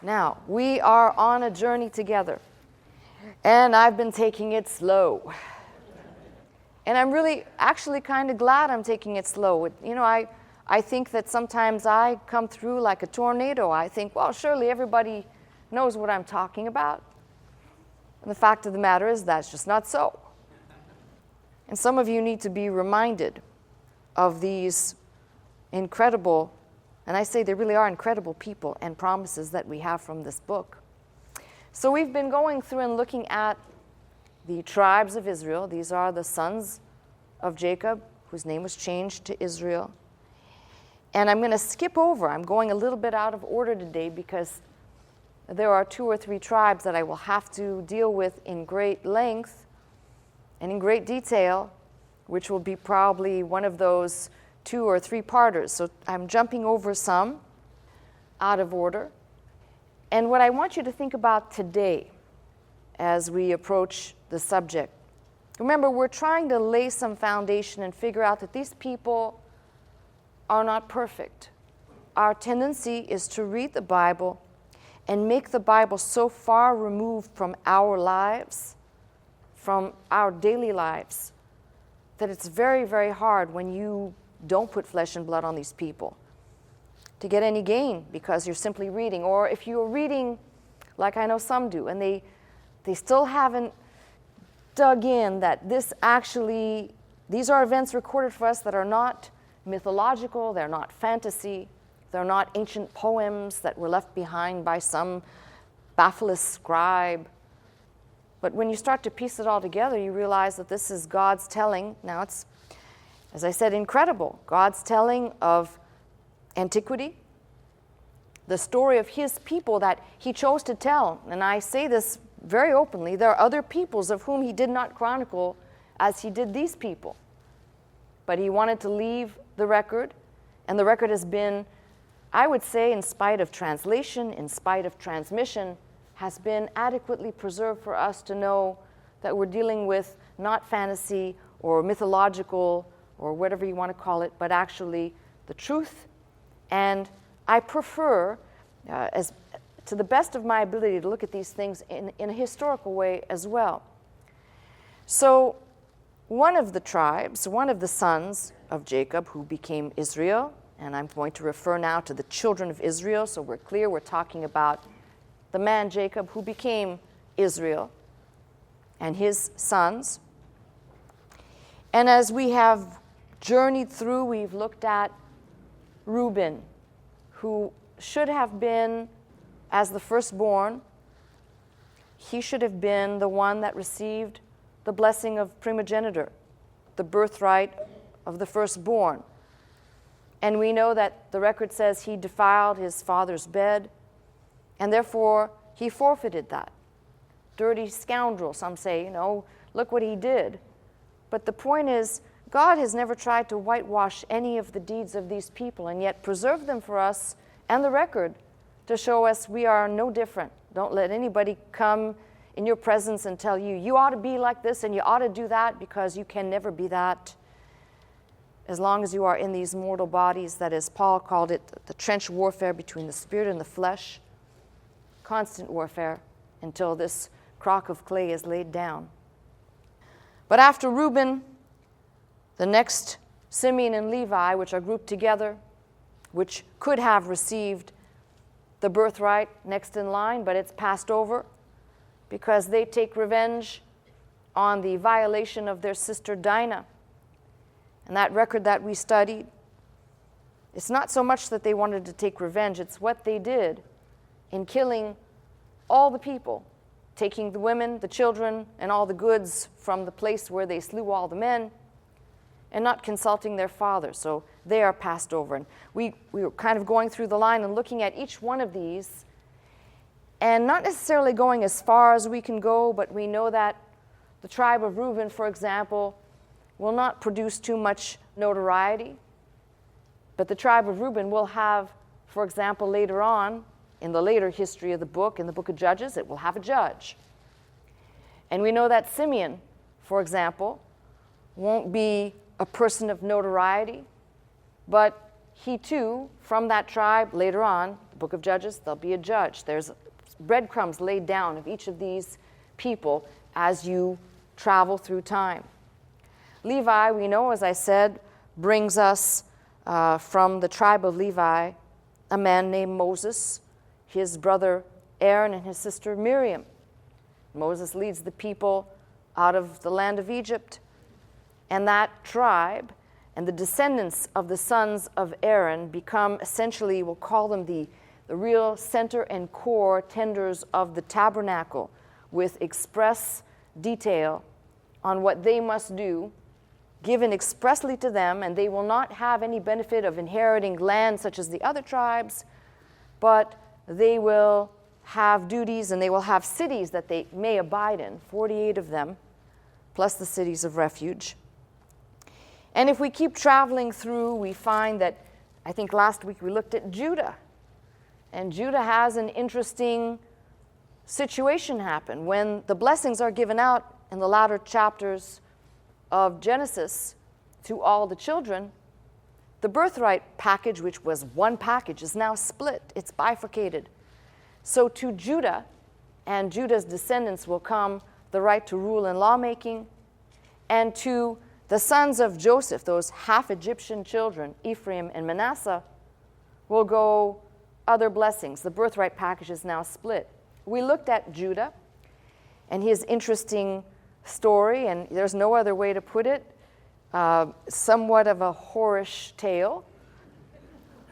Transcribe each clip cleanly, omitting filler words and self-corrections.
Now, we are on a journey together, and I've been taking it slow. And I'm really actually kind of glad I'm taking it slow. I think that sometimes I come through like a tornado. I think, well, surely everybody knows what I'm talking about. And the fact of the matter is that's just not so. And some of you need to be reminded of these incredible, and I say they really are incredible people and promises that we have from this book. So we've been going through and looking at the tribes of Israel. These are the sons of Jacob, whose name was changed to Israel. And I'm going to skip over. I'm going a little bit out of order today because there are 2 or 3 tribes that I will have to deal with in great length and in great detail, which will be probably one of those 2 or 3 parters. So I'm jumping over some out of order. And what I want you to think about today as we approach the subject, remember, we're trying to lay some foundation and figure out that these people are not perfect. Our tendency is to read the Bible and make the Bible so far removed from our lives, from our daily lives, that it's very, very hard when you don't put flesh and blood on these people to get any gain because you're simply reading. Or if you're reading like I know some do, and they still haven't dug in that these are events recorded for us that are not mythological, they're not fantasy, they're not ancient poems that were left behind by some baffled scribe. But when you start to piece it all together, you realize that this is God's telling. Now it's, as I said, incredible. God's telling of antiquity, the story of his people that he chose to tell. And I say this very openly. There are other peoples of whom he did not chronicle as he did these people. But he wanted to leave the record, and the record has been, I would say, in spite of translation, in spite of transmission, has been adequately preserved for us to know that we're dealing with not fantasy or mythological or whatever you want to call it, but actually the truth. And I prefer, as to the best of my ability, to look at these things in a historical way as well. So one of the tribes, one of the sons of Jacob who became Israel, and I'm going to refer now to the children of Israel, so we're clear we're talking about the man Jacob who became Israel and his sons. And as we have journeyed through, we've looked at Reuben, who should have been, as the firstborn, he should have been the one that received the blessing of primogeniture, the birthright of the firstborn. And we know that the record says he defiled his father's bed, and therefore he forfeited that. Dirty scoundrel, some say, look what he did. But the point is, God has never tried to whitewash any of the deeds of these people, and yet preserved them for us and the record to show us we are no different. Don't let anybody come in your presence and tell you, you ought to be like this and you ought to do that, because you can never be that as long as you are in these mortal bodies. That is, Paul called it the trench warfare between the spirit and the flesh, constant warfare until this crock of clay is laid down. But after Reuben, the next Simeon and Levi, which are grouped together, which could have received the birthright next in line, but it's passed over because they take revenge on the violation of their sister Dinah. And that record that we studied, it's not so much that they wanted to take revenge, it's what they did in killing all the people, taking the women, the children, and all the goods from the place where they slew all the men, and not consulting their father. So they are passed over. And we were kind of going through the line and looking at each one of these, and not necessarily going as far as we can go, but we know that the tribe of Reuben, for example, will not produce too much notoriety. But the tribe of Reuben will have, for example, later on, in the later history of the book, in the book of Judges, it will have a judge. And we know that Simeon, for example, won't be a person of notoriety, but he too, from that tribe, later on, the book of Judges, there'll be a judge. There's breadcrumbs laid down of each of these people as you travel through time. Levi, we know, as I said, brings us from the tribe of Levi a man named Moses, his brother Aaron, and his sister Miriam. Moses leads the people out of the land of Egypt. And that tribe and the descendants of the sons of Aaron become essentially, we'll call them the real center and core tenders of the tabernacle, with express detail on what they must do, given expressly to them, and they will not have any benefit of inheriting land such as the other tribes, but they will have duties and they will have cities that they may abide in, 48 of them, plus the cities of refuge. And if we keep traveling through, we find that, I think last week we looked at Judah. And Judah has an interesting situation happen. When the blessings are given out in the latter chapters of Genesis to all the children, the birthright package, which was one package, is now split. It's bifurcated. So to Judah and Judah's descendants will come the right to rule and lawmaking, and to the sons of Joseph, those half-Egyptian children, Ephraim and Manasseh, will go other blessings. The birthright package is now split. We looked at Judah and his interesting story, and there's no other way to put it, somewhat of a whorish tale,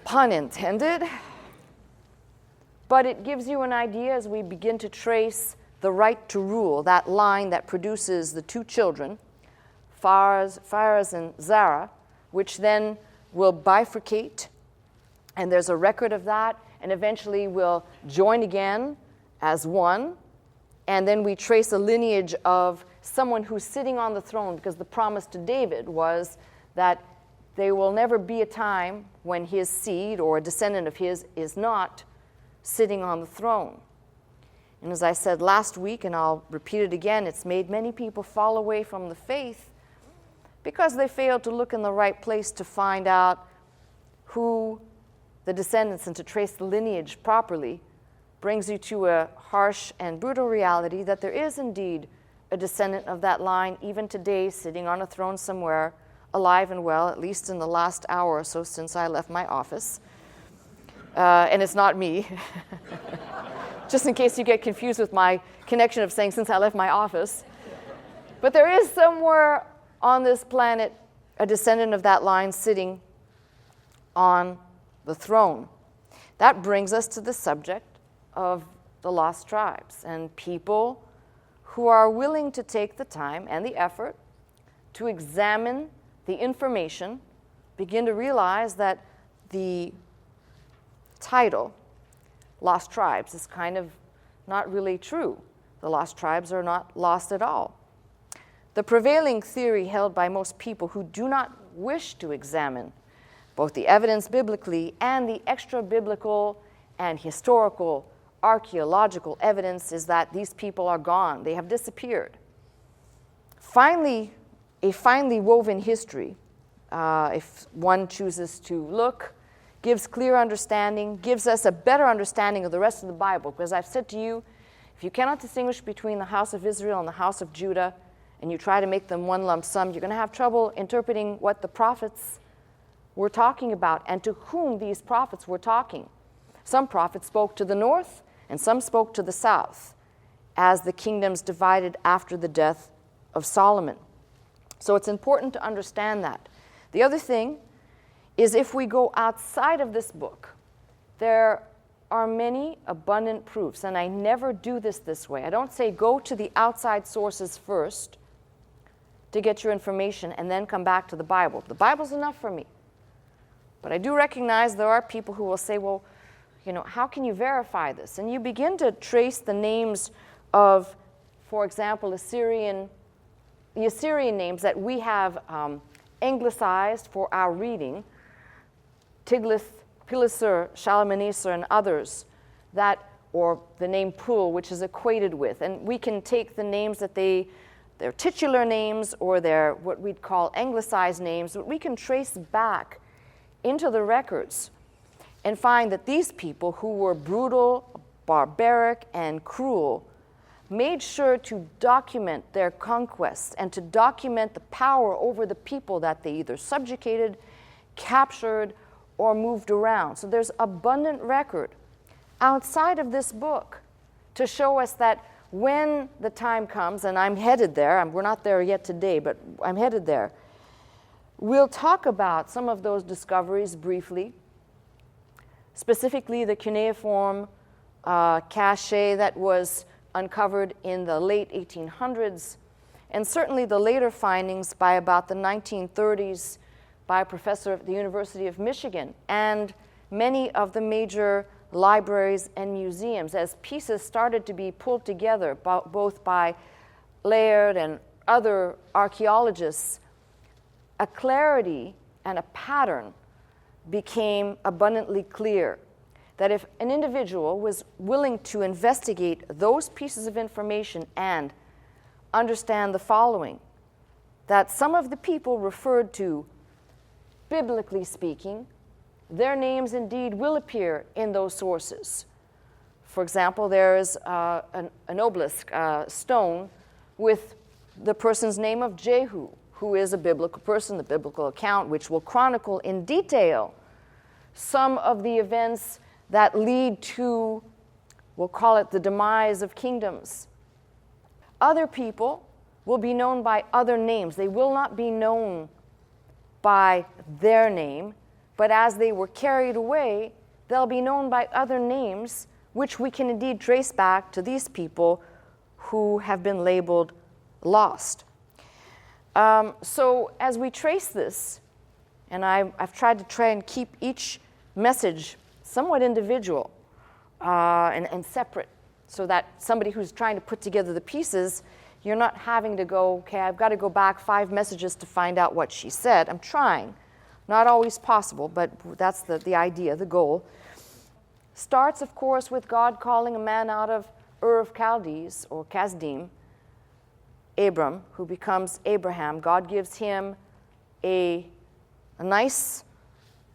pun intended. But it gives you an idea as we begin to trace the right to rule, that line that produces the two children, Pharez and Zerah, which then will bifurcate, and there's a record of that, and eventually will join again as one, and then we trace a lineage of someone who's sitting on the throne, because the promise to David was that there will never be a time when his seed or a descendant of his is not sitting on the throne. And as I said last week, and I'll repeat it again, it's made many people fall away from the faith because they failed to look in the right place to find out who the descendants and to trace the lineage properly. Brings you to a harsh and brutal reality that there is indeed a descendant of that line, even today, sitting on a throne somewhere, alive and well, at least in the last hour or so since I left my office. And it's not me. Just in case you get confused with my connection of saying since I left my office. But there is somewhere on this planet a descendant of that line sitting on the throne. That brings us to the subject of the lost tribes and people who are willing to take the time and the effort to examine the information, begin to realize that the title, Lost Tribes, is kind of not really true. The lost tribes are not lost at all. The prevailing theory held by most people who do not wish to examine both the evidence biblically and the extra-biblical and historical archaeological evidence is that these people are gone. They have disappeared. Finally, a finely woven history, if one chooses to look, gives clear understanding, gives us a better understanding of the rest of the Bible. Because I've said to you, if you cannot distinguish between the house of Israel and the house of Judah, and you try to make them one lump sum, you're going to have trouble interpreting what the prophets were talking about and to whom these prophets were talking. Some prophets spoke to the north, and some spoke to the south, as the kingdoms divided after the death of Solomon. So it's important to understand that. The other thing is, if we go outside of this book, there are many abundant proofs, and I never do this way. I don't say go to the outside sources first to get your information and then come back to the Bible. The Bible's enough for me. But I do recognize there are people who will say, well, you know, how can you verify this? And you begin to trace the names of, for example, the Assyrian names that we have anglicized for our reading, Tiglath-Pileser, Shalmaneser, and others, that or the name Pul, which is equated with. And we can take the names that their titular names or their what we'd call anglicized names, but we can trace back into the records and find that these people who were brutal, barbaric, and cruel made sure to document their conquests and to document the power over the people that they either subjugated, captured, or moved around. So there's abundant record outside of this book to show us that when the time comes, and I'm headed there, we're not there yet today, but I'm headed there, we'll talk about some of those discoveries briefly, specifically the cuneiform cache that was uncovered in the late 1800s, and certainly the later findings by about the 1930s by a professor at the University of Michigan, and many of the major libraries and museums as pieces started to be pulled together both by Laird and other archaeologists. A clarity and a pattern became abundantly clear that if an individual was willing to investigate those pieces of information and understand the following, that some of the people referred to, biblically speaking, their names indeed will appear in those sources. For example, there is an obelisk stone with the person's name of Jehu, who is a biblical person, the biblical account, which will chronicle in detail some of the events that lead to, we'll call it the demise of kingdoms. Other people will be known by other names. They will not be known by their name, but as they were carried away, they'll be known by other names, which we can indeed trace back to these people who have been labeled lost. So as we trace this, and I've tried to try and keep each message somewhat individual and separate, so that somebody who's trying to put together the pieces, you're not having to go, okay, I've got to go back 5 messages to find out what she said. I'm trying. Not always possible, but that's the idea, the goal. Starts, of course, with God calling a man out of Ur of Chaldees, or Kasdim, Abram, who becomes Abraham. God gives him a nice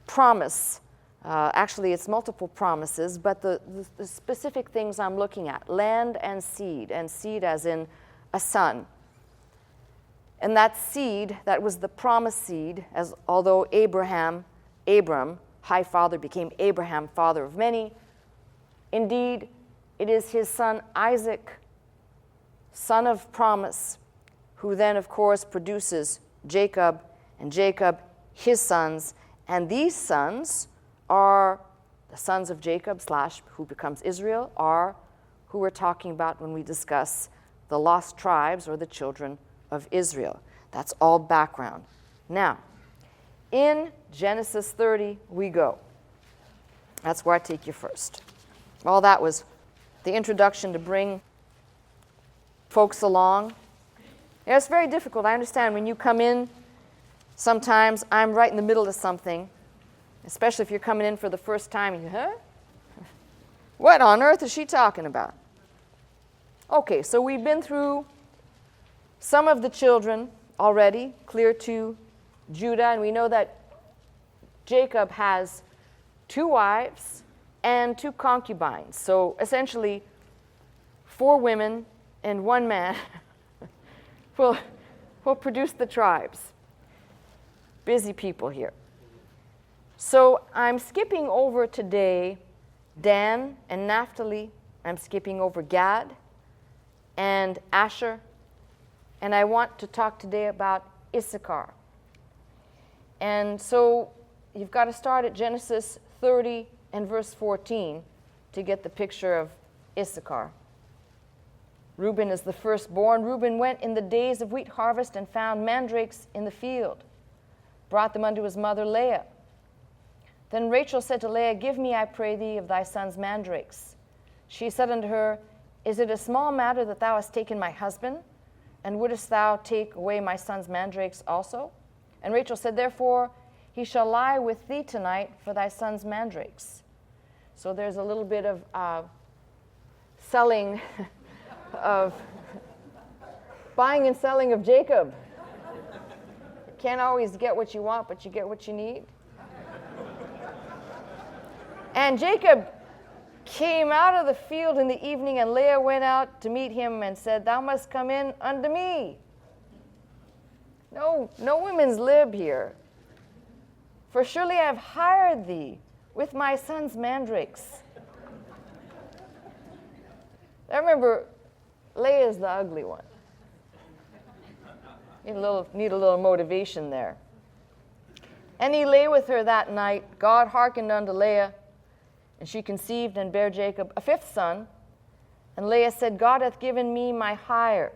promise. Actually, it's multiple promises, but the specific things I'm looking at, land and seed as in a son. And that seed, that was the promised seed, as although Abram, high father, became Abraham, father of many, indeed, it is his son Isaac, son of promise, who then, of course, produces Jacob, and Jacob, his sons, and these sons are the sons of Jacob / who becomes Israel, are who we're talking about when we discuss the lost tribes or the children of Israel. That's all background. Now, in Genesis 30 we go. That's where I take you first. Well, that was the introduction to bring folks along. Yeah, it's very difficult. I understand when you come in, sometimes I'm right in the middle of something, especially if you're coming in for the first time. You, what on earth is she talking about? Okay, so we've been through some of the children already, clear to Judah, and we know that Jacob has 2 wives and 2 concubines. So essentially, 4 women and 1 man will produce the tribes. Busy people here. So I'm skipping over today Dan and Naphtali. I'm skipping over Gad and Asher. And I want to talk today about Issachar. And so you've got to start at Genesis 30 and verse 14 to get the picture of Issachar. Reuben is the firstborn. Reuben went in the days of wheat harvest and found mandrakes in the field, brought them unto his mother Leah. Then Rachel said to Leah, Give me, I pray thee, of thy son's mandrakes. She said unto her, Is it a small matter that thou hast taken my husband? And wouldest thou take away my son's mandrakes also? And Rachel said, Therefore he shall lie with thee tonight for thy son's mandrakes. So there's a little bit of selling of buying and selling of Jacob. You can't always get what you want, but you get what you need. And Jacob came out of the field in the evening, and Leah went out to meet him and said, "Thou must come in unto me." No women's lib here. "For surely I have hired thee with my son's mandrakes." I remember Leah's the ugly one. Need a little motivation there. "And he lay with her that night. God hearkened unto Leah, and she conceived and bare Jacob a fifth son. And Leah said, God hath given me my hire,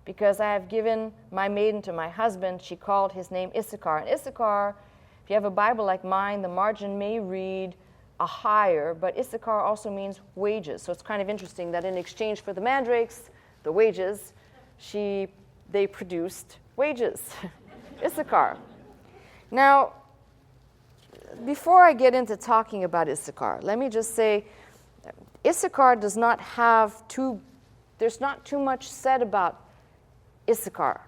because I have given my maiden to my husband. She called his name Issachar." And Issachar, if you have a Bible like mine, the margin may read a hire, but Issachar also means wages. So it's kind of interesting that in exchange for the mandrakes, the wages, they produced wages. Issachar. Now, before I get into talking about Issachar, let me just say, Issachar does not have there's not too much said about Issachar,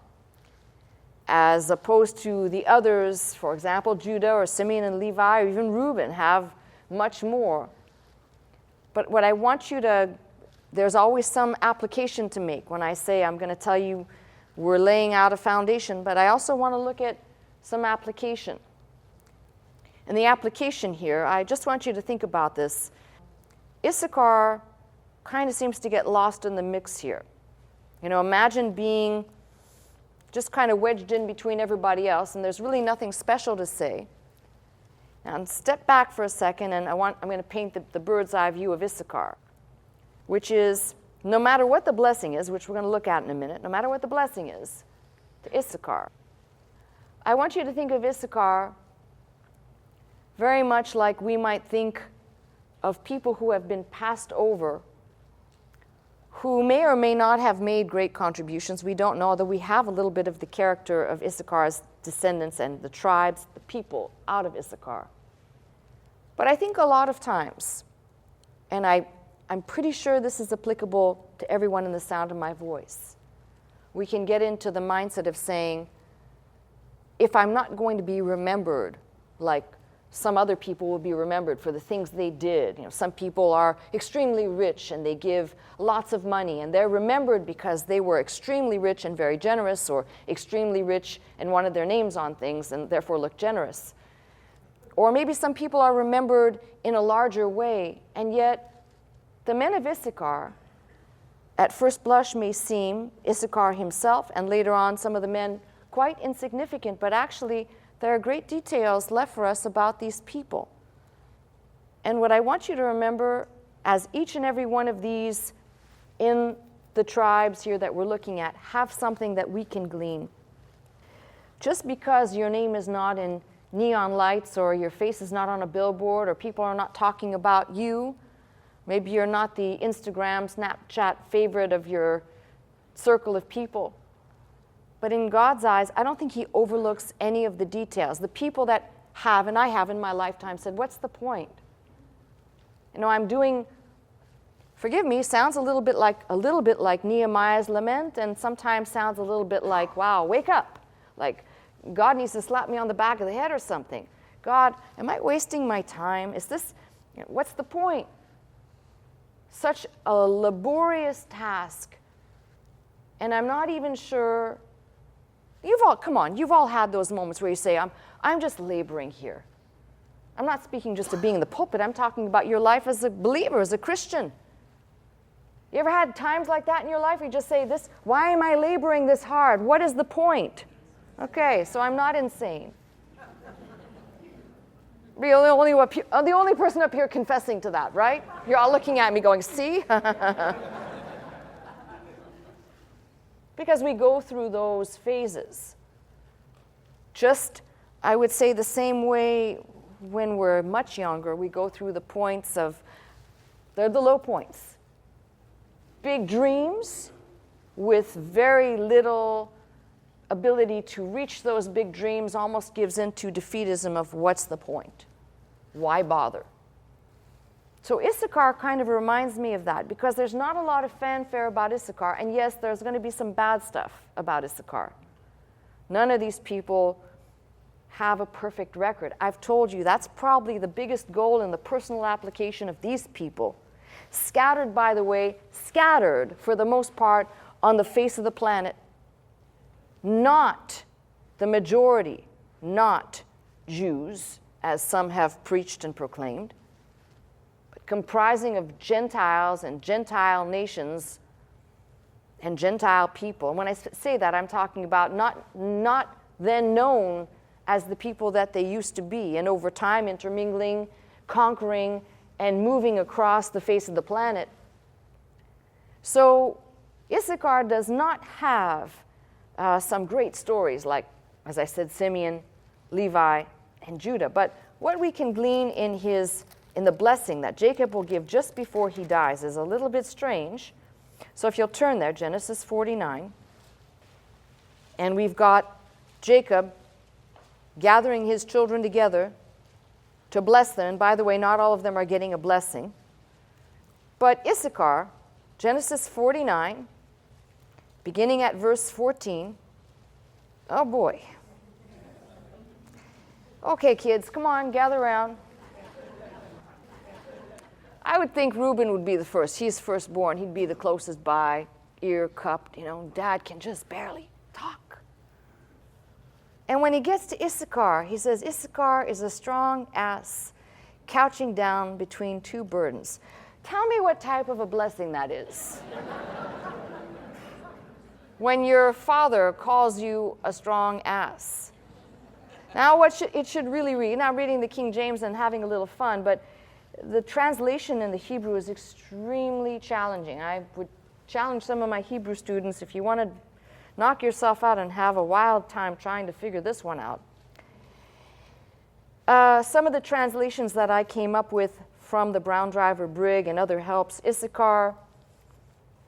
as opposed to the others, for example, Judah or Simeon and Levi, or even Reuben, have much more. But what I want you to, there's always some application to make when I say I'm going to tell you we're laying out a foundation, but I also want to look at some application. And the application here, I just want you to think about this. Issachar kind of seems to get lost in the mix here. You know, imagine being just kind of wedged in between everybody else, and there's really nothing special to say. Now, step back for a second, and I'm going to paint the bird's eye view of Issachar, which is, no matter what the blessing is, which we're going to look at in a minute, no matter what the blessing is, to Issachar, I want you to think of Issachar very much like we might think of people who have been passed over, who may or may not have made great contributions. We don't know, although we have a little bit of the character of Issachar's descendants and the tribes, the people out of Issachar. But I think a lot of times, and I'm pretty sure this is applicable to everyone in the sound of my voice, we can get into the mindset of saying, if I'm not going to be remembered like some other people will be remembered for the things they did. You know, some people are extremely rich and they give lots of money, and they're remembered because they were extremely rich and very generous, or extremely rich and wanted their names on things and therefore looked generous. Or maybe some people are remembered in a larger way, and yet the men of Issachar, at first blush, may seem, Issachar himself and later on some of the men, quite insignificant, but actually there are great details left for us about these people. And what I want you to remember, as each and every one of these in the tribes here that we're looking at have something that we can glean. Just because your name is not in neon lights, or your face is not on a billboard, or people are not talking about you, maybe you're not the Instagram, Snapchat favorite of your circle of people. But in God's eyes, I don't think he overlooks any of the details. The people that have, and I have in my lifetime, said, what's the point? You know, I'm doing, forgive me, sounds a little bit like Nehemiah's lament, and sometimes sounds a little bit like, wow, wake up. Like, God needs to slap me on the back of the head or something. God, am I wasting my time? Is this, what's the point? Such a laborious task. And I'm not even sure. You've all had those moments where you say, I'm just laboring here. I'm not speaking just of being in the pulpit. I'm talking about your life as a believer, as a Christian. You ever had times like that in your life where you just say, why am I laboring this hard? What is the point? Okay, so I'm not insane. Be the only person up here confessing to that, right? You're all looking at me going, see? Because we go through those phases. Just, I would say, the same way when we're much younger, we go through the points of, they're the low points. Big dreams with very little ability to reach those big dreams almost gives into defeatism of what's the point? Why bother? So Issachar kind of reminds me of that, because there's not a lot of fanfare about Issachar, and yes, there's going to be some bad stuff about Issachar. None of these people have a perfect record. I've told you that's probably the biggest goal in the personal application of these people. Scattered, by the way, scattered for the most part on the face of the planet. Not the majority, not Jews, as some have preached and proclaimed, but comprising of Gentiles and Gentile nations and Gentile people. And when I say that, I'm talking about not then known as the people that they used to be, and over time intermingling, conquering, and moving across the face of the planet. So Issachar does not have some great stories like, as I said, Simeon, Levi, and Judah. But what we can glean in the blessing that Jacob will give just before he dies is a little bit strange. So if you'll turn there, Genesis 49, and we've got Jacob gathering his children together to bless them. And by the way, not all of them are getting a blessing. But Issachar, Genesis 49, beginning at verse 14. Oh boy. Okay, kids, come on, gather around. I would think Reuben would be the first. He's firstborn. He'd be the closest by, ear cupped. Dad can just barely talk. And when he gets to Issachar, he says, Issachar is a strong ass couching down between two burdens. Tell me what type of a blessing that is. When your father calls you a strong ass. Now, it should really read, now reading the King James and having a little fun, but the translation in the Hebrew is extremely challenging. I would challenge some of my Hebrew students, if you want to knock yourself out and have a wild time trying to figure this one out. Some of the translations that I came up with from the Brown Driver Brig and other helps, Issachar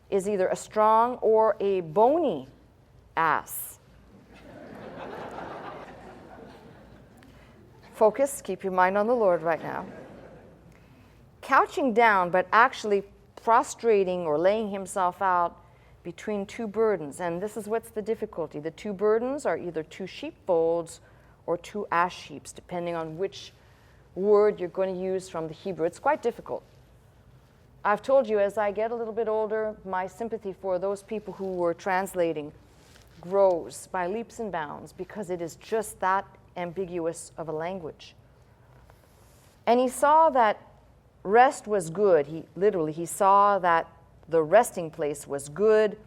is either a strong or a bony ass. Focus, keep your mind on the Lord right now. Couching down, but actually prostrating or laying himself out between two burdens. And this is what's the difficulty. The two burdens are either two sheepfolds or two ash heaps, depending on which word you're going to use from the Hebrew. It's quite difficult. I've told you, as I get a little bit older, my sympathy for those people who were translating grows by leaps and bounds, because it is just that ambiguous of a language. And he saw that rest was good. He saw that the resting place was good,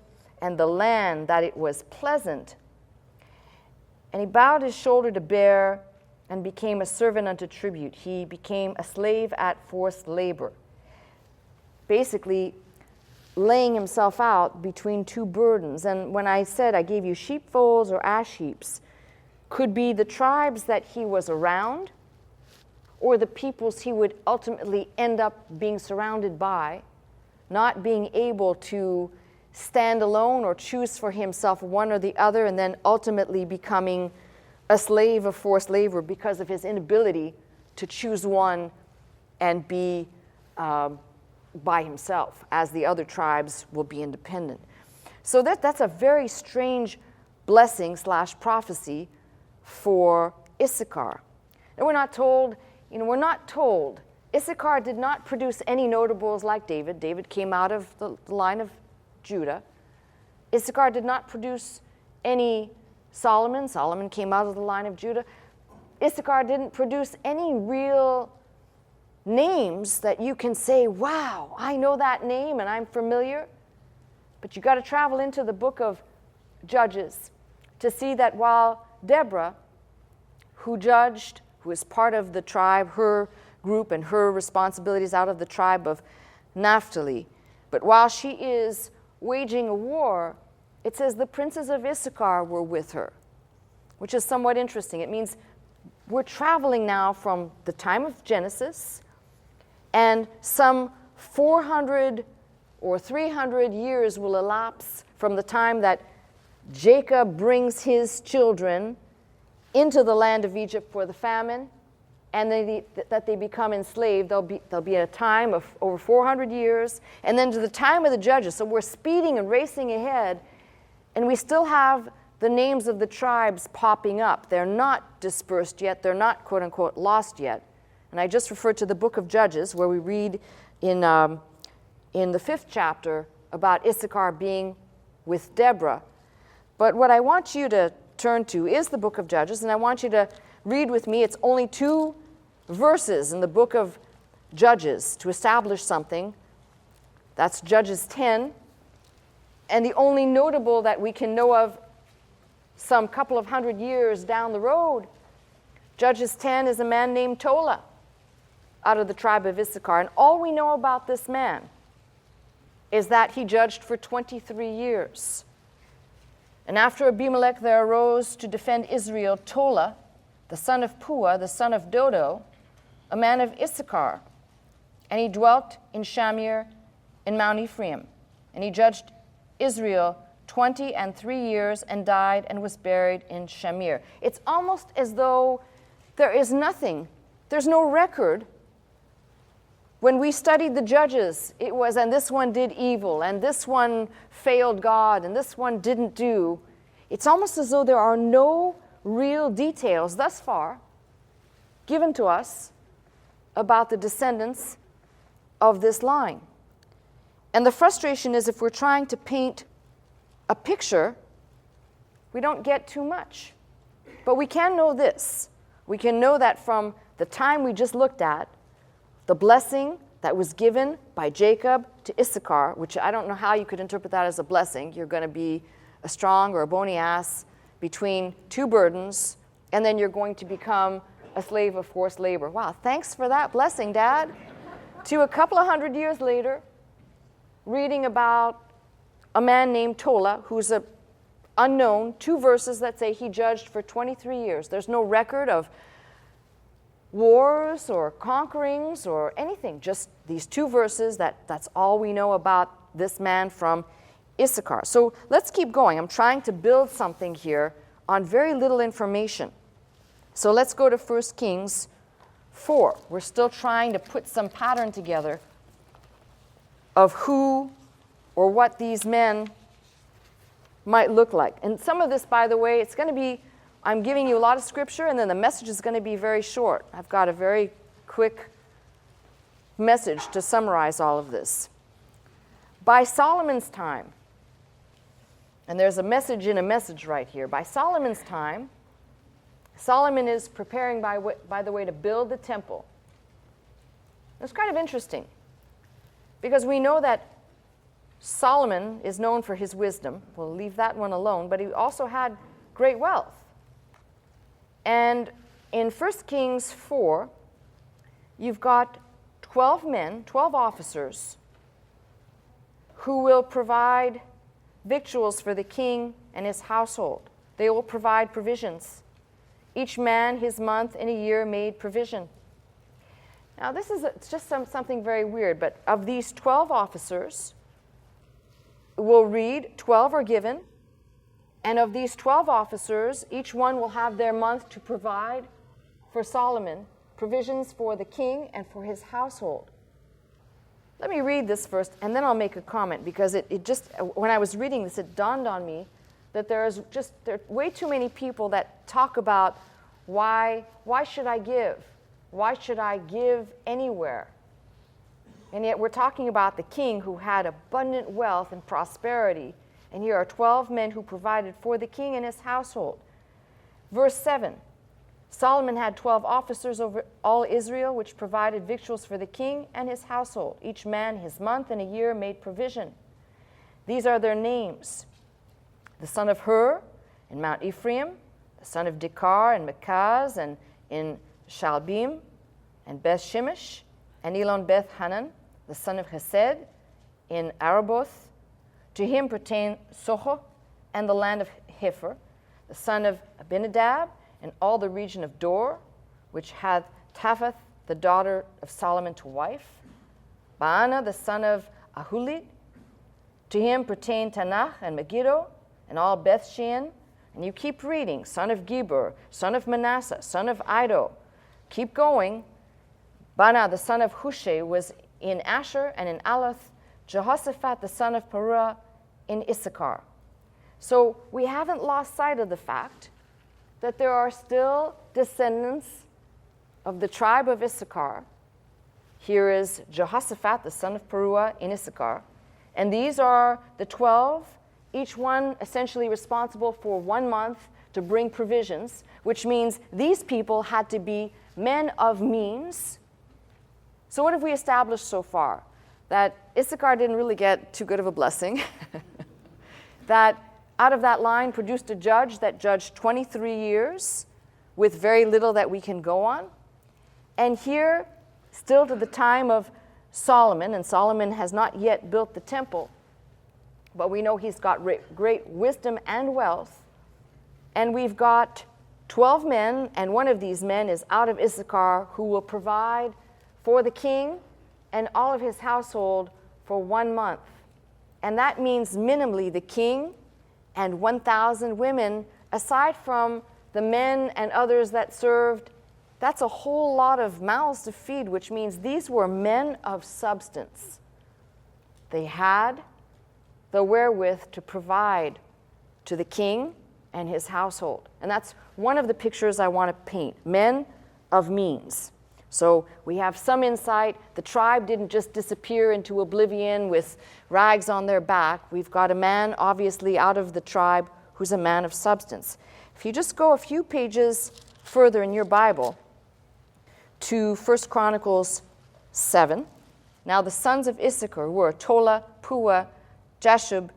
and the land that it was pleasant. And he bowed his shoulder to bear and became a servant unto tribute. He became a slave at forced labor. Basically, laying himself out between two burdens. And when I said I gave you sheepfolds or ash heaps, could be the tribes that he was around, or the peoples he would ultimately end up being surrounded by, not being able to stand alone or choose for himself one or the other, and then ultimately becoming a slave of forced labor because of his inability to choose one and be by himself, as the other tribes will be independent. So that's a very strange blessing / prophecy for Issachar. And we're not told. Issachar did not produce any notables like David. David came out of the line of Judah. Issachar did not produce any Solomon. Solomon came out of the line of Judah. Issachar didn't produce any real names that you can say, wow, I know that name and I'm familiar. But you got to travel into the book of Judges to see that while Deborah, who judged, who is part of the tribe, her group and her responsibilities out of the tribe of Naphtali, but while she is waging a war, it says the princes of Issachar were with her, which is somewhat interesting. It means we're traveling now from the time of Genesis, and some 400 or 300 years will elapse from the time that Jacob brings his children into the land of Egypt for the famine, and that they become enslaved. There'll be a time of over 400 years, and then to the time of the judges. So we're speeding and racing ahead, and we still have the names of the tribes popping up. They're not dispersed yet. They're not, quote unquote, lost yet. And I just referred to the book of Judges, where we read in the 5th chapter about Issachar being with Deborah. But what I want you to turn to is the book of Judges, and I want you to read with me. It's only 2 verses in the book of Judges to establish something. That's Judges 10. And the only notable that we can know of some couple of hundred years down the road, Judges 10 is a man named Tola out of the tribe of Issachar. And all we know about this man is that he judged for 23 years. And after Abimelech there arose to defend Israel Tola, the son of Puah, the son of Dodo, a man of Issachar. And he dwelt in Shamir in Mount Ephraim. And he judged Israel 23 years and died and was buried in Shamir. It's almost as though there is nothing. There's no record. When we studied the judges, it was, and this one did evil, and this one failed God, and this one didn't do. It's almost as though there are no real details thus far given to us about the descendants of this line. And the frustration is if we're trying to paint a picture, we don't get too much. But we can know this. We can know that from the time we just looked at, the blessing that was given by Jacob to Issachar, which I don't know how you could interpret that as a blessing. You're going to be a strong or a bony ass between 2 burdens, and then you're going to become a slave of forced labor. Wow, thanks for that blessing, Dad. To a couple of hundred years later, reading about a man named Tola, who's a unknown, 2 verses that say he judged for 23 years. There's no record of wars or conquerings or anything, just these 2 verses. That's all we know about this man from Issachar. So let's keep going. I'm trying to build something here on very little information. So let's go to 1 Kings 4. We're still trying to put some pattern together of who or what these men might look like. And some of this, by the way, it's going to be, I'm giving you a lot of scripture, and then the message is going to be very short. I've got a very quick message to summarize all of this. By Solomon's time, and there's a message in a message right here. By Solomon's time, Solomon is preparing, by the way, to build the temple. It's kind of interesting, because we know that Solomon is known for his wisdom. We'll leave that one alone, but he also had great wealth. And in 1 Kings 4, you've got 12 men, 12 officers, who will provide victuals for the king and his household. They will provide provisions. Each man his month in a year made provision. Now this is it's just something very weird, but of these 12 officers, we'll read 12 are given, and of these 12 officers, each one will have their month to provide for Solomon provisions for the king and for his household. Let me read this first, and then I'll make a comment, because it just, when I was reading this, it dawned on me that there are way too many people that talk about why should I give? Why should I give anywhere? And yet we're talking about the king who had abundant wealth and prosperity, and here are 12 men who provided for the king and his household. Verse 7, Solomon had 12 officers over all Israel, which provided victuals for the king and his household. Each man his month and a year made provision. These are their names: the son of Hur in Mount Ephraim, the son of Dekar in Makaz and in Shalbim, and Beth Shemesh, and Elon Beth Hanan, the son of Hesed in Araboth. To him pertain Soho and the land of Hepher, the son of Abinadab, and all the region of Dor, which hath Taphath, the daughter of Solomon, to wife. Baana, the son of Ahulid. To him pertain Tanach and Megiddo, and all Beth-shean. And you keep reading: son of Gibor, son of Manasseh, son of Iddo, keep going. Bana, the son of Hushai, was in Asher and in Aloth. Jehoshaphat, the son of Paruah, in Issachar. So we haven't lost sight of the fact that there are still descendants of the tribe of Issachar. Here is Jehoshaphat, the son of Paruah, in Issachar. And these are the 12, each one essentially responsible for 1 month to bring provisions, which means these people had to be men of means. So what have we established so far? That Issachar didn't really get too good of a blessing. That out of that line produced a judge that judged 23 years with very little that we can go on. And here, still to the time of Solomon, and Solomon has not yet built the temple, but we know he's got great wisdom and wealth. And we've got 12 men, and one of these men is out of Issachar, who will provide for the king and all of his household for 1 month. And that means minimally the king and 1,000 women, aside from the men and others that served. That's a whole lot of mouths to feed, which means these were men of substance. They had the wherewith to provide to the king and his household. And that's one of the pictures I want to paint, men of means. So we have some insight. The tribe didn't just disappear into oblivion with rags on their back. We've got a man, obviously, out of the tribe who's a man of substance. If you just go a few pages further in your Bible to 1 Chronicles 7. Now the sons of Issachar were Tola, Puah, Jashub,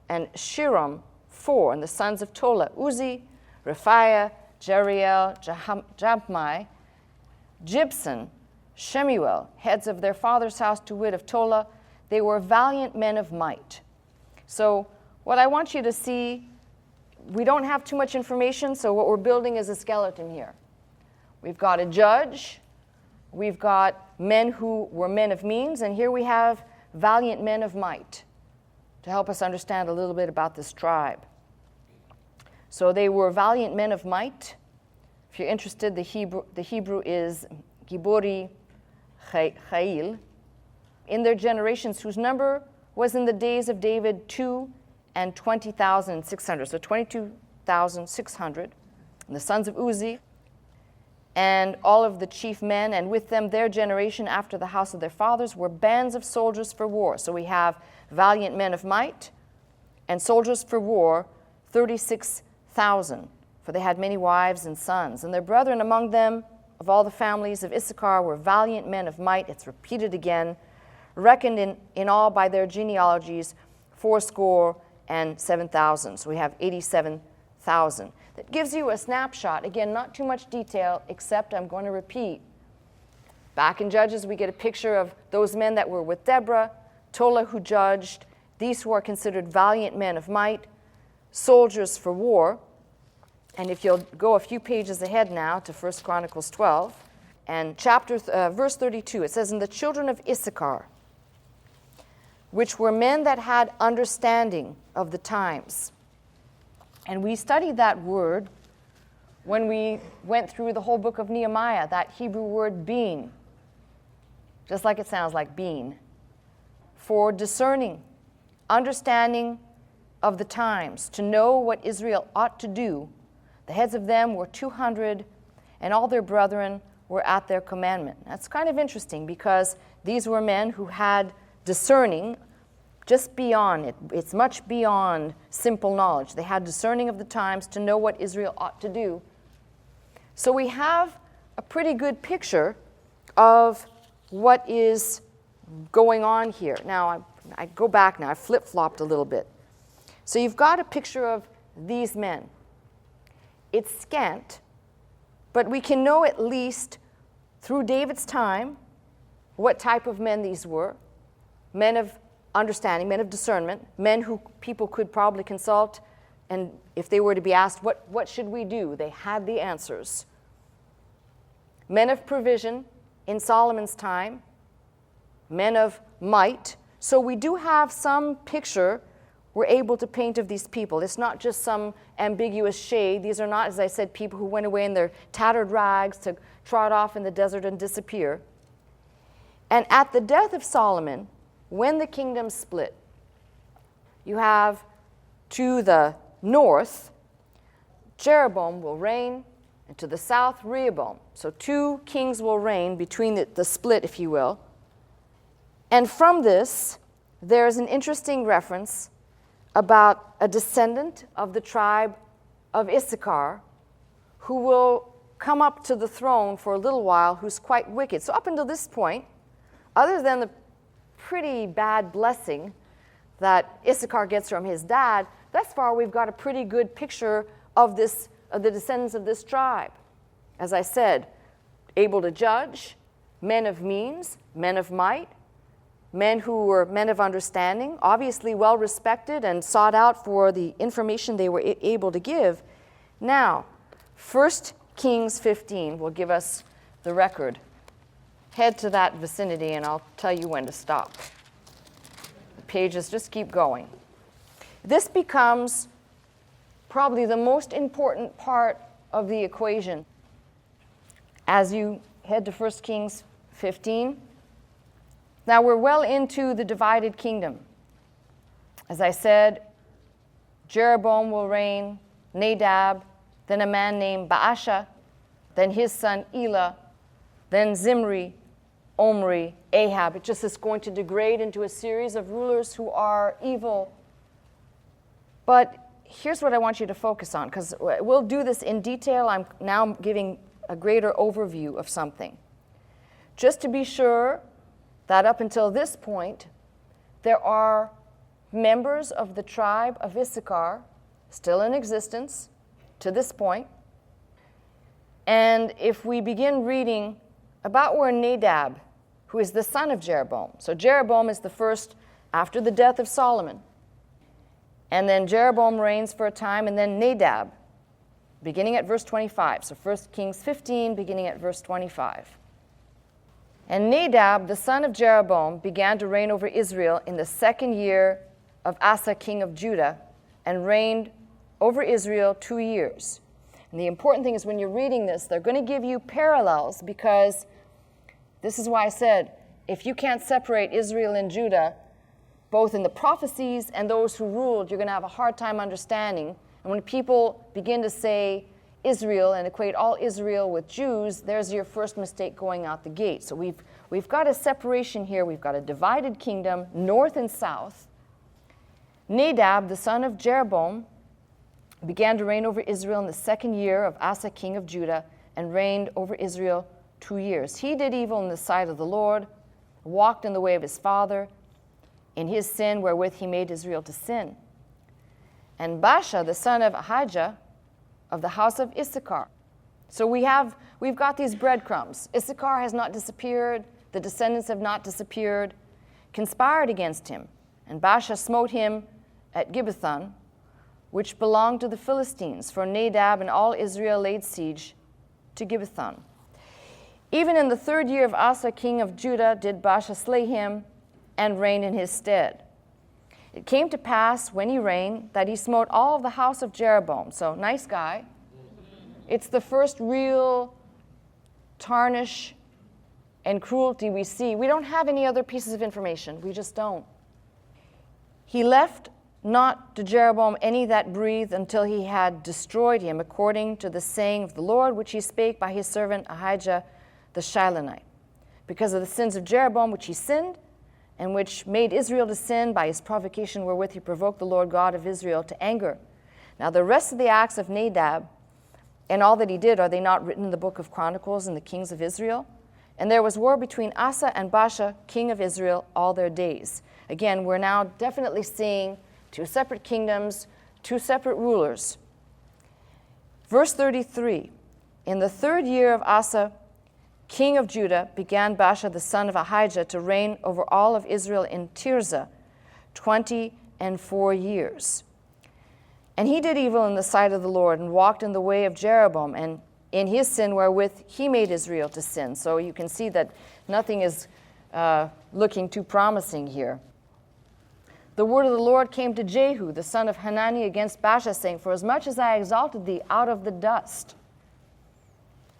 and Shiram, 4. And the sons of Tola, Uzi, Rephaiah, Jeriel, Jabmai, Gibson, Shemuel, heads of their father's house, to wit of Tola. They were valiant men of might. So what I want you to see, we don't have too much information, so what we're building is a skeleton here. We've got a judge, we've got men who were men of means, and here we have valiant men of might to help us understand a little bit about this tribe. So they were valiant men of might. If you're interested, the Hebrew is Gibori Chayil. In their generations, whose number was in the days of David 2 and 20,600. So 22,600. And the sons of Uzi, and all of the chief men, and with them their generation after the house of their fathers, were bands of soldiers for war. So we have valiant men of might and soldiers for war, 36,000. For they had many wives and sons. And their brethren among them, of all the families of Issachar, were valiant men of might. It's repeated again, reckoned in all by their genealogies, 87,000. So we have 87,000. That gives you a snapshot. Again, not too much detail, except I'm going to repeat. Back in Judges, we get a picture of those men that were with Deborah, Tola who judged, these who are considered valiant men of might, soldiers for war. And if you'll go a few pages ahead now to 1 Chronicles 12, and verse 32, it says, "And the children of Issachar, which were men that had understanding of the times." And we studied that word when we went through the whole book of Nehemiah, that Hebrew word bean, just like it sounds like bean, for discerning, understanding of the times, to know what Israel ought to do. The heads of them were 200, and all their brethren were at their commandment. That's kind of interesting because these were men who had discerning just beyond it. It's much beyond simple knowledge. They had discerning of the times to know what Israel ought to do. So we have a pretty good picture of what is going on here. Now, I go back now. I flip-flopped a little bit. So you've got a picture of these men. It's scant, but we can know at least through David's time what type of men these were. Men of understanding, men of discernment, men who people could probably consult, and if they were to be asked, what should we do? They had the answers. Men of provision in Solomon's time, men of might. So we do have some picture were able to paint of these people. It's not just some ambiguous shade. These are not, as I said, people who went away in their tattered rags to trot off in the desert and disappear. And at the death of Solomon, when the kingdom split, you have to the north, Jeroboam will reign, and to the south, Rehoboam. So 2 kings will reign between the split, if you will. And from this, there's an interesting reference about a descendant of the tribe of Issachar who will come up to the throne for a little while, who's quite wicked. So up until this point, other than the pretty bad blessing that Issachar gets from his dad, thus far we've got a pretty good picture of the descendants of this tribe. As I said, able to judge, men of means, men of might, men who were men of understanding, obviously well respected and sought out for the information they were able to give. Now, 1 Kings 15 will give us the record. Head to that vicinity and I'll tell you when to stop. The pages just keep going. This becomes probably the most important part of the equation as you head to 1 Kings 15. Now we're well into the divided kingdom. As I said, Jeroboam will reign, Nadab, then a man named Baasha, then his son Elah, then Zimri, Omri, Ahab. It just is going to degrade into a series of rulers who are evil. But here's what I want you to focus on, because we'll do this in detail. I'm now giving a greater overview of something. Just to be sure that up until this point, there are members of the tribe of Issachar still in existence to this point. And if we begin reading about where Nadab, who is the son of Jeroboam, so Jeroboam is the first after the death of Solomon, and then Jeroboam reigns for a time, and then Nadab, beginning at verse 25. So 1 Kings 15, beginning at verse 25. And Nadab, the son of Jeroboam, began to reign over Israel in the 2nd year of Asa, king of Judah, and reigned over Israel 2 years. And the important thing is when you're reading this, they're going to give you parallels, because this is why I said, if you can't separate Israel and Judah, both in the prophecies and those who ruled, you're going to have a hard time understanding. And when people begin to say Israel and equate all Israel with Jews, there's your first mistake going out the gate. So we've got a separation here. We've got a divided kingdom, north and south. Nadab, the son of Jeroboam, began to reign over Israel in the 2nd year of Asa, king of Judah, and reigned over Israel 2 years. He did evil in the sight of the Lord, walked in the way of his father, in his sin wherewith he made Israel to sin. And Baasha, the son of Ahijah, of the house of Issachar. So we've got these breadcrumbs. Issachar has not disappeared. The descendants have not disappeared. Conspired against him. And Baasha smote him at Gibbethon, which belonged to the Philistines, for Nadab and all Israel laid siege to Gibbethon. Even in the 3rd year of Asa, king of Judah, did Baasha slay him and reign in his stead. It came to pass when he reigned that he smote all of the house of Jeroboam. So, nice guy. It's the first real tarnish and cruelty we see. We don't have any other pieces of information. We just don't. He left not to Jeroboam any that breathed until he had destroyed him, according to the saying of the Lord, which he spake by his servant Ahijah the Shilonite, because of the sins of Jeroboam which he sinned, and which made Israel to sin by his provocation wherewith he provoked the Lord God of Israel to anger. Now the rest of the acts of Nadab and all that he did, are they not written in the book of Chronicles and the kings of Israel? And there was war between Asa and Baasha, king of Israel, all their days. Again, we're now definitely seeing 2 separate kingdoms, 2 separate rulers. Verse 33, in the 3rd year of Asa, king of Judah, began Baasha the son of Ahijah to reign over all of Israel in Tirzah 24 years. And he did evil in the sight of the Lord, and walked in the way of Jeroboam, and in his sin wherewith he made Israel to sin. So you can see that nothing is looking too promising here. the word of the Lord came to Jehu, the son of Hanani, against Baasha, saying, For as much as I exalted thee out of the dust.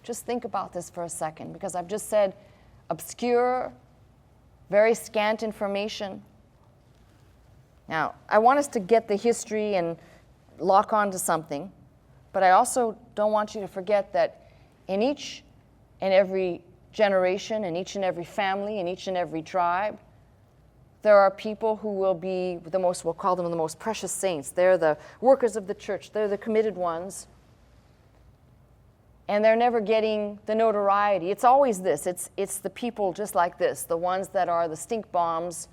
Just think about this for a second, because I've just said obscure, very scant information. Now, I want us to get the history and lock on to something, but I also don't want you to forget that in each and every generation, in each and every family, in each and every tribe, there are people who will be the most, we'll call them the most precious saints. They're the workers of the church. They're the committed ones. And they're never getting the notoriety. It's always this. It's the people just like this, the ones that are the stink bombs,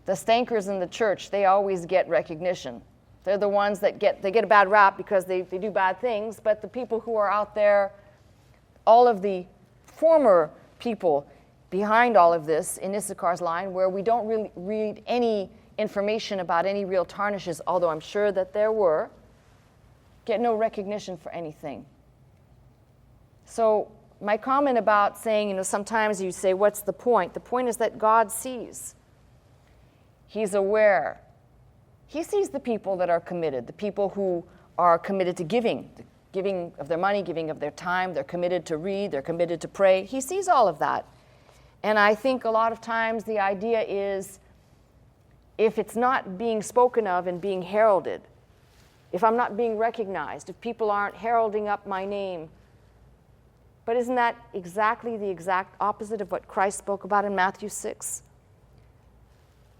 the stankers in the church. They always get recognition. They're the ones that get a bad rap because they do bad things, but the people who are out there, all of the former people behind all of this in Issachar's line, where we don't really read any information about any real tarnishes, although I'm sure that there were, get no recognition for anything. So my comment about saying, sometimes you say, what's the point? The point is that God sees. He's aware. He sees the people that are committed, the people who are committed to giving of their money, giving of their time. They're committed to read. They're committed to pray. He sees all of that. And I think a lot of times the idea is, if it's not being spoken of and being heralded, if I'm not being recognized, if people aren't heralding up my name, but isn't that exactly the exact opposite of what Christ spoke about in Matthew 6?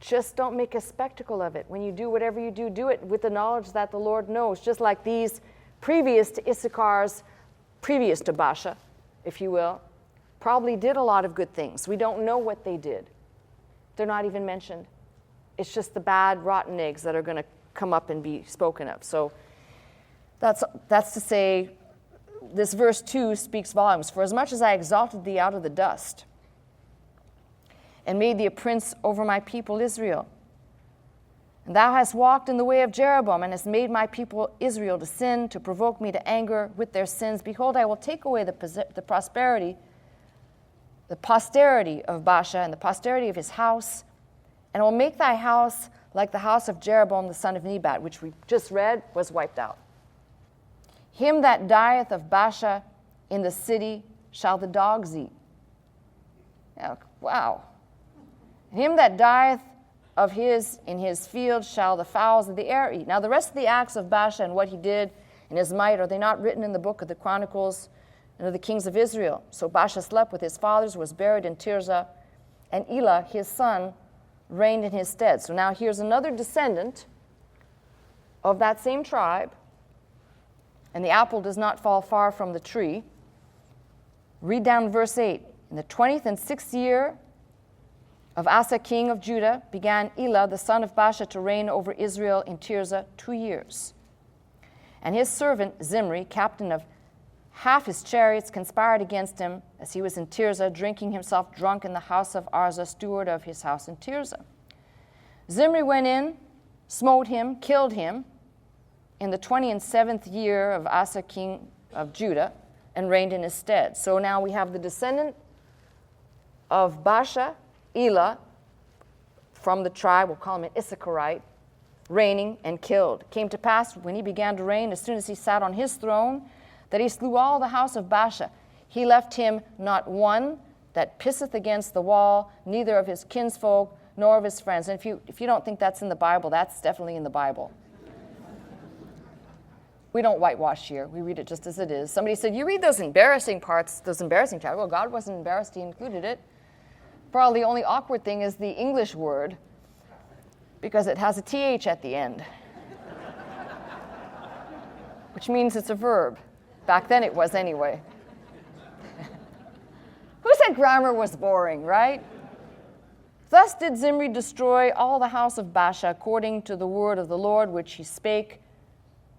Just don't make a spectacle of it. When you do whatever you do, do it with the knowledge that the Lord knows, just like these previous to Issachar's, previous to Baasha, if you will, probably did a lot of good things. We don't know what they did. They're not even mentioned. It's just the bad, rotten eggs that are going to come up and be spoken of. So that's to say, this verse 2 speaks volumes. For as much as I exalted thee out of the dust, and made thee a prince over my people Israel, and thou hast walked in the way of Jeroboam, and hast made my people Israel to sin, to provoke me to anger with their sins, behold, I will take away the posterity of Baasha, and the posterity of his house, and I will make thy house like the house of Jeroboam the son of Nebat, which we just read was wiped out. Him that dieth of Baasha in the city shall the dogs eat. Now, wow. Him that dieth of his in his field shall the fowls of the air eat. Now the rest of the acts of Baasha and what he did and his might, are they not written in the book of the Chronicles and of the kings of Israel? So Baasha slept with his fathers, was buried in Tirzah, and Elah his son reigned in his stead. So now here's another descendant of that same tribe, and the apple does not fall far from the tree. Read down verse 8. In the 20th and 6th year of Asa king of Judah began Elah the son of Baasha to reign over Israel in Tirzah 2 years. And his servant Zimri, captain of half his chariots, conspired against him as he was in Tirzah, drinking himself drunk in the house of Arza, steward of his house in Tirzah. Zimri went in, smote him, killed him in the 27th year of Asa king of Judah, and reigned in his stead. So now we have the descendant of Baasha, Elah, from the tribe, we'll call him an Issacharite, reigning and killed. It came to pass when he began to reign, as soon as he sat on his throne, that he slew all the house of Baasha. He left him not one that pisseth against the wall, neither of his kinsfolk, nor of his friends. And if you don't think that's in the Bible, that's definitely in the Bible. We don't whitewash here. We read it just as it is. Somebody said, you read those embarrassing parts, those embarrassing chapters. Well, God wasn't embarrassed. He included it. Probably the only awkward thing is the English word, because it has a TH at the end, which means it's a verb. Back then it was anyway. Who said grammar was boring, right? Thus did Zimri destroy all the house of Baasha according to the word of the Lord, which he spake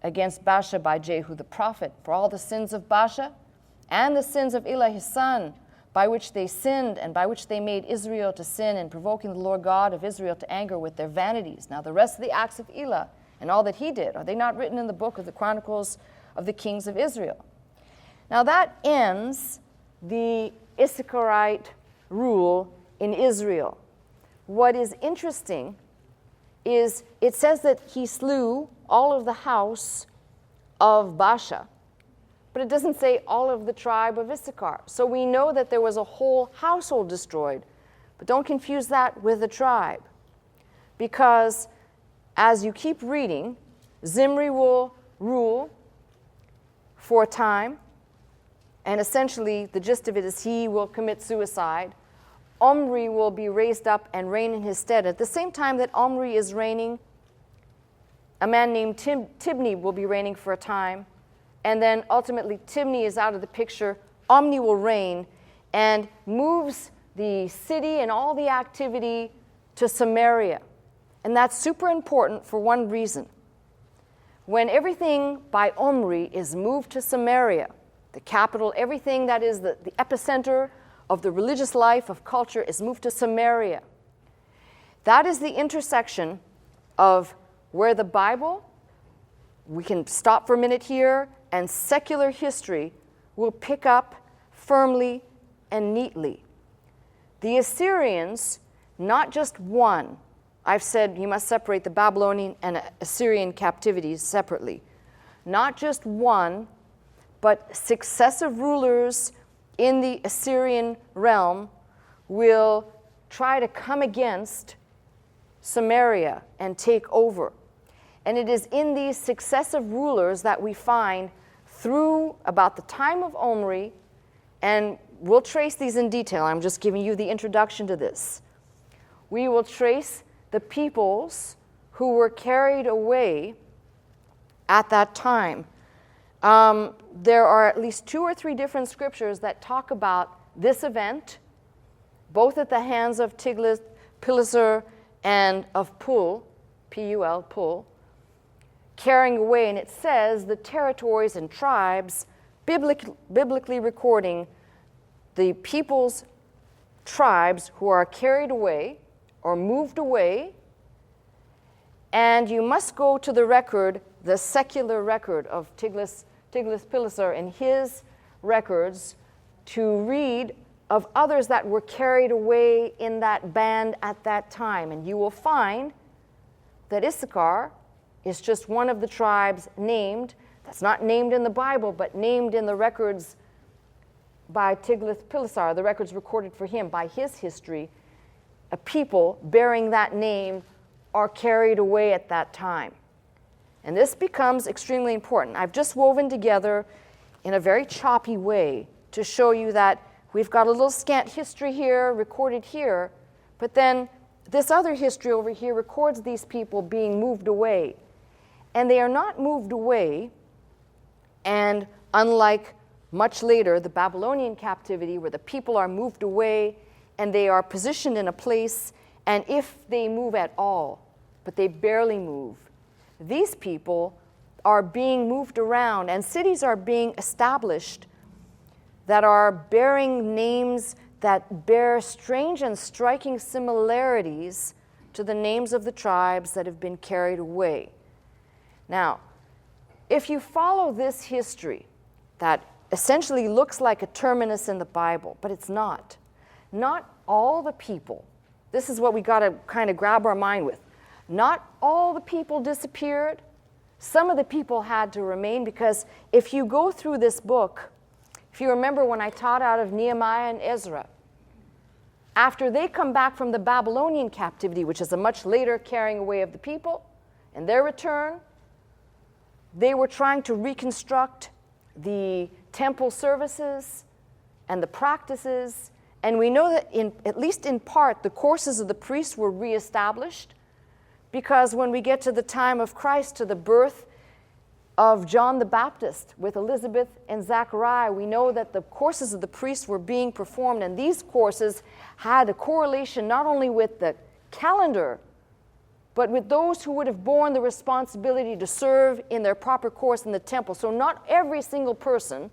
against Baasha by Jehu the prophet. For all the sins of Baasha and the sins of Elah his son, by which they sinned and by which they made Israel to sin, and provoking the Lord God of Israel to anger with their vanities. Now the rest of the acts of Elah and all that he did, are they not written in the book of the Chronicles of the kings of Israel? Now that ends the Issacharite rule in Israel. What is interesting is it says that he slew all of the house of Baasha, but it doesn't say all of the tribe of Issachar. So we know that there was a whole household destroyed, but don't confuse that with a tribe, because as you keep reading, Zimri will rule for a time, and essentially the gist of it is he will commit suicide. Omri will be raised up and reign in his stead. At the same time that Omri is reigning, a man named Tibni will be reigning for a time, and then ultimately Tibni is out of the picture. Omni will reign and moves the city and all the activity to Samaria. And that's super important for one reason. When everything by Omri is moved to Samaria, the capital, everything that is the epicenter of the religious life, of culture, is moved to Samaria. That is the intersection of where the Bible, we can stop for a minute here, and secular history will pick up firmly and neatly. The Assyrians, not just one, I've said you must separate the Babylonian and Assyrian captivities separately. Not just one, but successive rulers in the Assyrian realm will try to come against Samaria and take over. And it is in these successive rulers that we find through about the time of Omri, and we'll trace these in detail. I'm just giving you the introduction to this. We will trace the peoples who were carried away at that time. There are at least 2 or 3 different scriptures that talk about this event, both at the hands of Tiglath-Pileser and of Pul, P-U-L, Pul, carrying away, and it says the territories and tribes, biblically recording the people's tribes who are carried away or moved away. And you must go to the record, the secular record of Tiglath-Pileser and his records, to read of others that were carried away in that band at that time. And you will find that Issachar is just one of the tribes named, that's not named in the Bible, but named in the records by Tiglath-Pileser, the records recorded for him by his history. A people bearing that name are carried away at that time. And this becomes extremely important. I've just woven together in a very choppy way to show you that we've got a little scant history here, recorded here, but then this other history over here records these people being moved away. And they are not moved away, and unlike much later, the Babylonian captivity, where the people are moved away and they are positioned in a place, and if they move at all, but they barely move, these people are being moved around, and cities are being established that are bearing names that bear strange and striking similarities to the names of the tribes that have been carried away. Now, if you follow this history that essentially looks like a terminus in the Bible, but it's not. Not all the people, this is what we got to kind of grab our mind with. Not all the people disappeared. Some of the people had to remain, because if you go through this book, if you remember when I taught out of Nehemiah and Ezra, after they come back from the Babylonian captivity, which is a much later carrying away of the people, and their return, they were trying to reconstruct the temple services and the practices. And we know that at least in part, the courses of the priests were reestablished, because when we get to the time of Christ, to the birth of John the Baptist with Elizabeth and Zachariah, we know that the courses of the priests were being performed, and these courses had a correlation not only with the calendar, but with those who would have borne the responsibility to serve in their proper course in the temple. So not every single person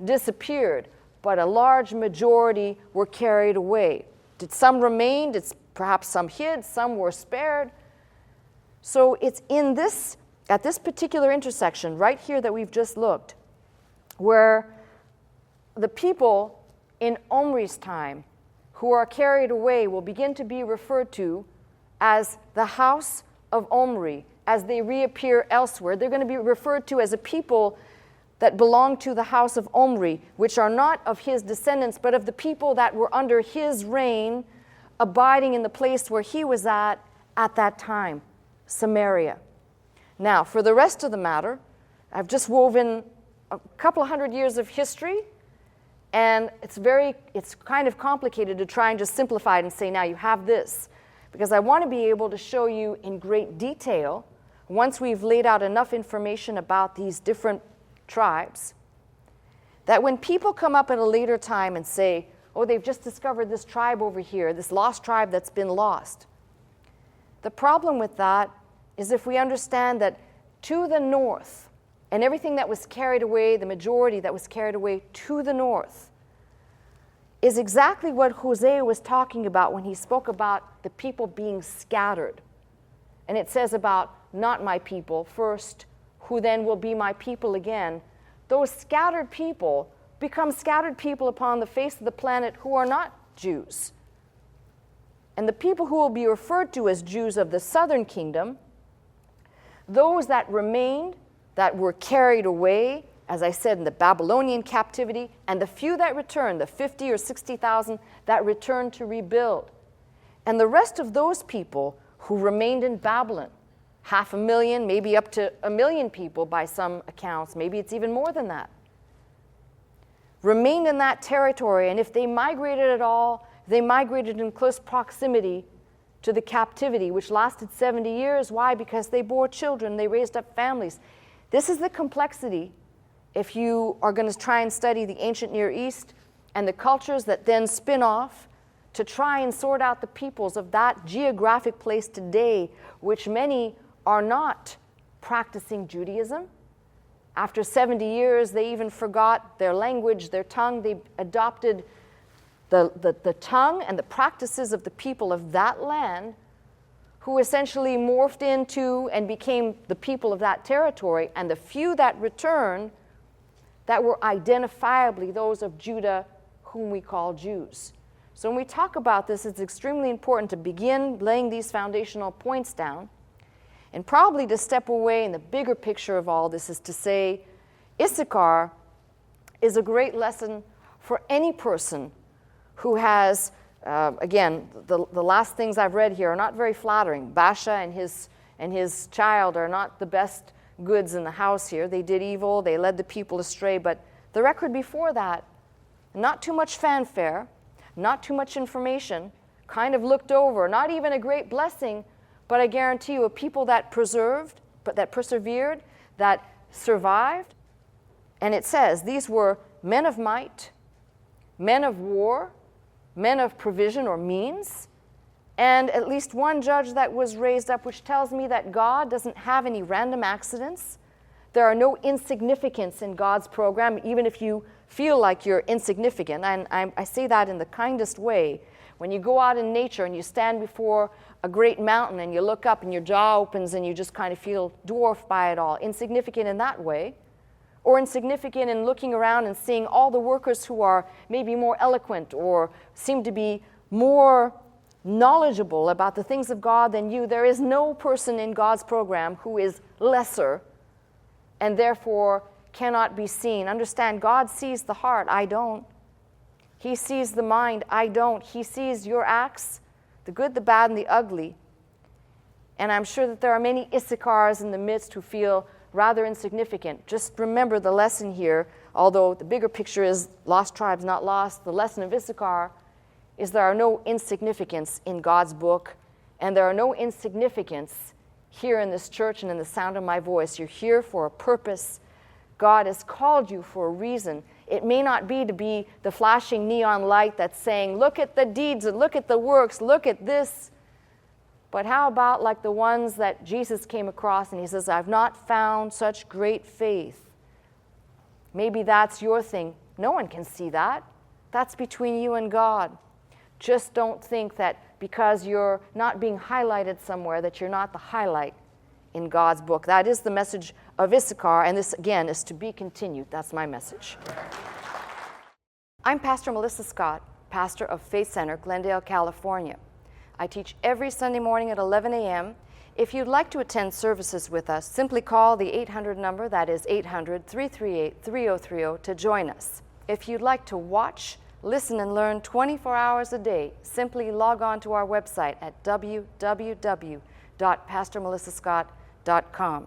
disappeared, but a large majority were carried away. Did some remain? Did perhaps some hid? Some were spared? So it's in this, at this particular intersection right here that we've just looked, where the people in Omri's time who are carried away will begin to be referred to as the house of Omri, as they reappear elsewhere, they're going to be referred to as a people that belong to the house of Omri, which are not of his descendants, but of the people that were under his reign, abiding in the place where he was at that time, Samaria. Now, for the rest of the matter, I've just woven a couple of hundred years of history, and it's kind of complicated to try and just simplify it and say, now you have this, because I want to be able to show you in great detail, once we've laid out enough information about these different tribes, that when people come up at a later time and say, oh, they've just discovered this tribe over here, this lost tribe that's been lost. The problem with that is if we understand that to the north, and everything that was carried away, the majority that was carried away to the north, is exactly what Hosea was talking about when he spoke about the people being scattered. And it says about not my people first, who then will be my people again. Those scattered people become scattered people upon the face of the planet who are not Jews. And the people who will be referred to as Jews of the southern kingdom, those that remained, that were carried away, as I said, in the Babylonian captivity, and the few that returned, the 50 or 60,000 that returned to rebuild. And the rest of those people who remained in Babylon, 500,000, maybe up to 1 million people by some accounts, maybe it's even more than that, remained in that territory. And if they migrated at all, they migrated in close proximity to the captivity, which lasted 70 years. Why? Because they bore children, they raised up families. This is the complexity if you are going to try and study the ancient Near East and the cultures that then spin off to try and sort out the peoples of that geographic place today, which many are not practicing Judaism. After 70 years, they even forgot their language, their tongue. They adopted the tongue and the practices of the people of that land, who essentially morphed into and became the people of that territory. And the few that returned, that were identifiably those of Judah, whom we call Jews. So when we talk about this, it's extremely important to begin laying these foundational points down. And probably to step away in the bigger picture of all this is to say, Issachar is a great lesson for any person who has, again, the last things I've read here are not very flattering. Baasha and his child are not the best goods in the house here. They did evil, they led the people astray, but the record before that, not too much fanfare, not too much information, kind of looked over, not even a great blessing, but I guarantee you a people that preserved, but that persevered, that survived. And it says these were men of might, men of war, men of provision or means, and at least one judge that was raised up, which tells me that God doesn't have any random accidents. There are no insignificants in God's program, even if you feel like you're insignificant. And I say that in the kindest way. When you go out in nature and you stand before a great mountain and you look up and your jaw opens and you just kind of feel dwarfed by it all, insignificant in that way, or insignificant in looking around and seeing all the workers who are maybe more eloquent or seem to be more knowledgeable about the things of God than you. There is no person in God's program who is lesser and therefore cannot be seen. Understand, God sees the heart. I don't. He sees the mind. I don't. He sees your acts, the good, the bad, and the ugly. And I'm sure that there are many Issachars in the midst who feel rather insignificant. Just remember the lesson here, although the bigger picture is lost tribes not lost, the lesson of Issachar is there are no insignificants in God's book, and there are no insignificants here in this church and in the sound of my voice. You're here for a purpose. God has called you for a reason. It may not be to be the flashing neon light that's saying, look at the deeds and look at the works, look at this. But how about like the ones that Jesus came across and he says, I've not found such great faith. Maybe that's your thing. No one can see that. That's between you and God. Just don't think that because you're not being highlighted somewhere that you're not the highlight in God's book. That is the message of Issachar, and this, again, is to be continued. That's my message. I'm Pastor Melissa Scott, pastor of Faith Center, Glendale, California. I teach every Sunday morning at 11 a.m., If you'd like to attend services with us, simply call the 800 number, that is 800-338-3030, to join us. If you'd like to watch, listen, and learn 24 hours a day, simply log on to our website at www.pastormelissascott.com.